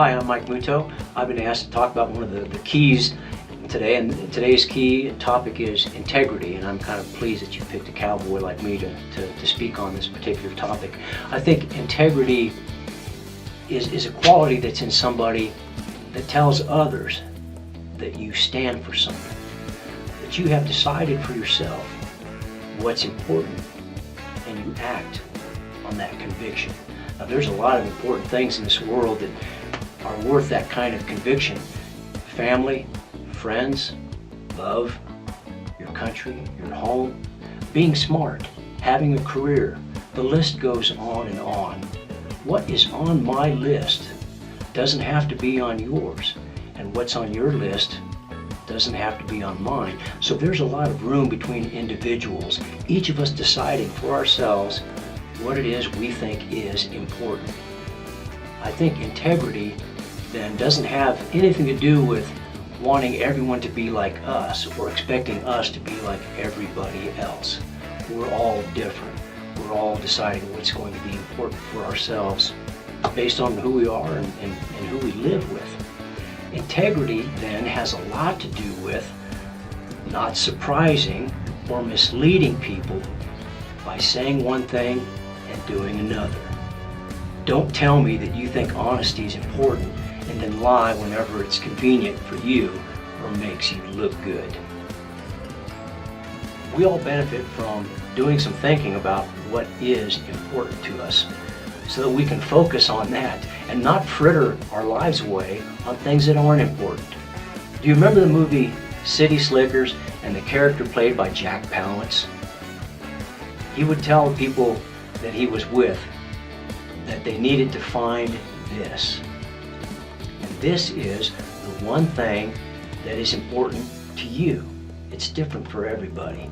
Hi, I'm Mike Moutoux. I've been asked to talk about one of the keys today, and today's key topic is integrity, and I'm kind of pleased that you picked a cowboy like me to speak on this particular topic. I think integrity is a quality that's in somebody that tells others that you stand for something, that you have decided for yourself what's important, and you act on that conviction. Now, there's a lot of important things in this world that are worth that kind of conviction. Family, friends, love, your country, your home, being smart, having a career. The list goes on and on. What is on my list doesn't have to be on yours, and what's on your list doesn't have to be on mine. So there's a lot of room between individuals, each of us deciding for ourselves what it is we think is important. I think integrity then doesn't have anything to do with wanting everyone to be like us or expecting us to be like everybody else. We're all different. We're all deciding what's going to be important for ourselves based on who we are and who we live with. Integrity then has a lot to do with not surprising or misleading people by saying one thing and doing another. Don't tell me that you think honesty is important and then lie whenever it's convenient for you or makes you look good. We all benefit from doing some thinking about what is important to us so that we can focus on that and not fritter our lives away on things that aren't important. Do you remember the movie City Slickers and the character played by Jack Palance? He would tell people that he was with that they needed to find this. And this is the one thing that is important to you. It's different for everybody.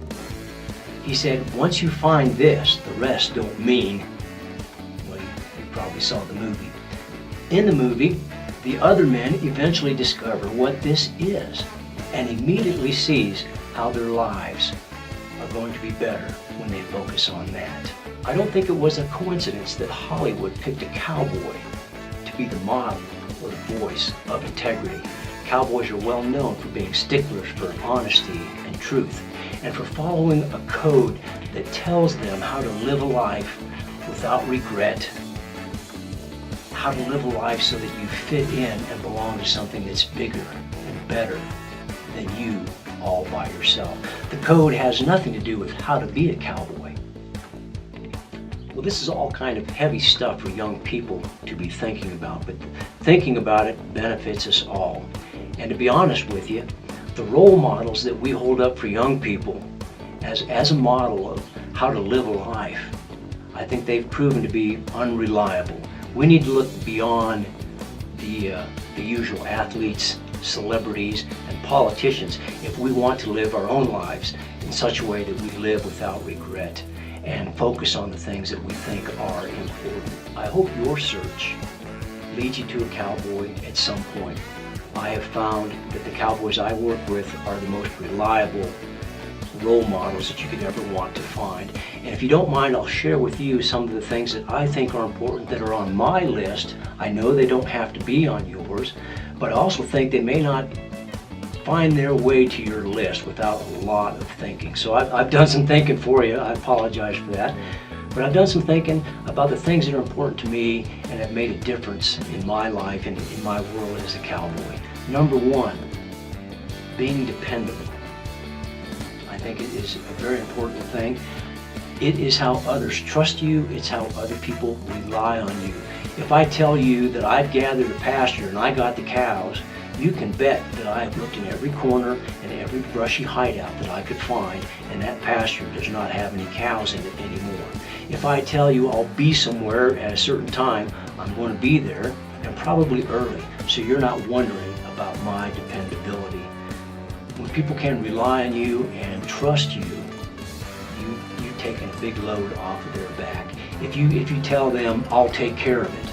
He said, once you find this, the rest don't mean, well, you probably saw the movie. In the movie, the other men eventually discover what this is and immediately sees how their lives are going to be better when they focus on that. I don't think it was a coincidence that Hollywood picked a cowboy to be the model or the voice of integrity. Cowboys are well known for being sticklers for honesty and truth, and for following a code that tells them how to live a life without regret, how to live a life so that you fit in and belong to something that's bigger and better than you all by yourself. The code has nothing to do with how to be a cowboy. Well, this is all kind of heavy stuff for young people to be thinking about, but thinking about it benefits us all. And to be honest with you, the role models that we hold up for young people as a model of how to live a life, I think they've proven to be unreliable. We need to look beyond the usual athletes, celebrities, and politicians if we want to live our own lives in such a way that we live without regret and focus on the things that we think are important. I hope your search leads you to a cowboy at some point. I have found that the cowboys I work with are the most reliable role models that you could ever want to find. And if you don't mind, I'll share with you some of the things that I think are important that are on my list. I know they don't have to be on yours, but I also think they may not find their way to your list without a lot of thinking. So I've done some thinking for you. I apologize for that. But I've done some thinking about the things that are important to me and have made a difference in my life and in my world as a cowboy. Number one, being dependable. I think it is a very important thing. It is how others trust you. It's how other people rely on you. If I tell you that I've gathered a pasture and I got the cows, you can bet that I have looked in every corner and every brushy hideout that I could find, and that pasture does not have any cows in it anymore. If I tell you I'll be somewhere at a certain time, I'm going to be there, and probably early, so you're not wondering about my dependability. When people can rely on you and trust you, you've taken a big load off of their back. If you tell them, I'll take care of it,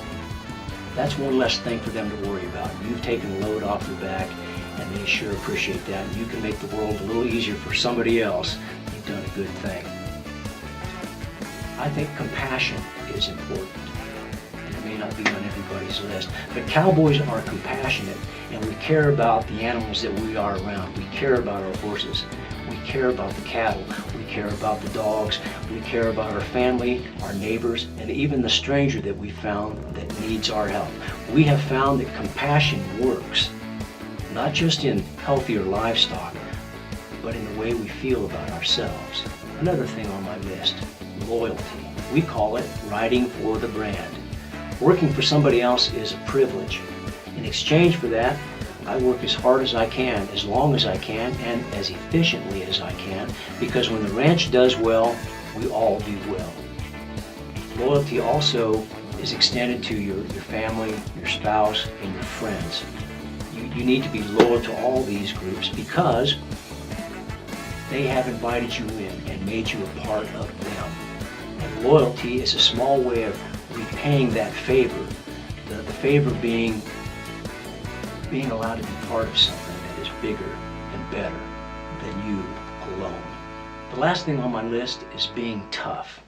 that's one less thing for them to worry about. You've taken a load off their back, and they sure appreciate that. And you can make the world a little easier for somebody else. You've done a good thing. I think compassion is important. And it may not be on everybody's list. But cowboys are compassionate, and we care about the animals that we are around. We care about our horses. We care about the cattle. We care about the dogs. We care about our family, our neighbors, and even the stranger that we found that needs our help. We have found that compassion works, not just in healthier livestock, but in the way we feel about ourselves. Another thing on my list, loyalty. We call it riding for the brand. Working for somebody else is a privilege. In exchange for that, I work as hard as I can, as long as I can, and as efficiently as I can, because when the ranch does well, we all do well. Loyalty also is extended to your family, your spouse, and your friends. You need to be loyal to all these groups because they have invited you in and made you a part of them. And loyalty is a small way of repaying that favor, the favor being allowed to be part of something that is bigger and better than you alone. The last thing on my list is being tough.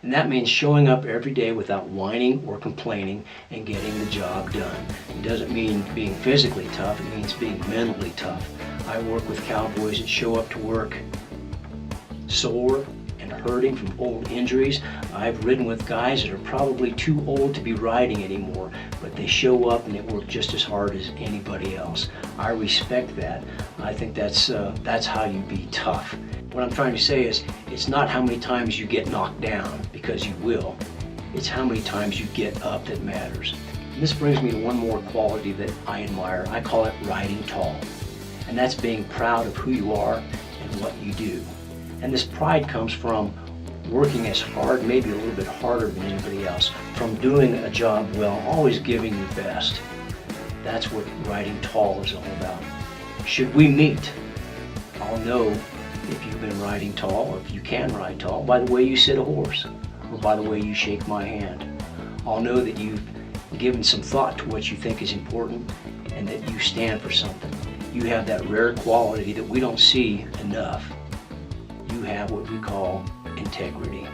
And that means showing up every day without whining or complaining and getting the job done. It doesn't mean being physically tough, it means being mentally tough. I work with cowboys that show up to work sore and hurting from old injuries. I've ridden with guys that are probably too old to be riding anymore, but they show up and they work just as hard as anybody else. I respect that. I think that's how you be tough. What I'm trying to say is, it's not how many times you get knocked down, because you will. It's how many times you get up that matters. And this brings me to one more quality that I admire. I call it riding tall. And that's being proud of who you are and what you do. And this pride comes from working as hard, maybe a little bit harder than anybody else, from doing a job well, always giving your best. That's what riding tall is all about. Should we meet, I'll know if you've been riding tall, or if you can ride tall, by the way you sit a horse, or by the way you shake my hand. I'll know that you've given some thought to what you think is important, and that you stand for something. You have that rare quality that we don't see enough. You have what we call integrity.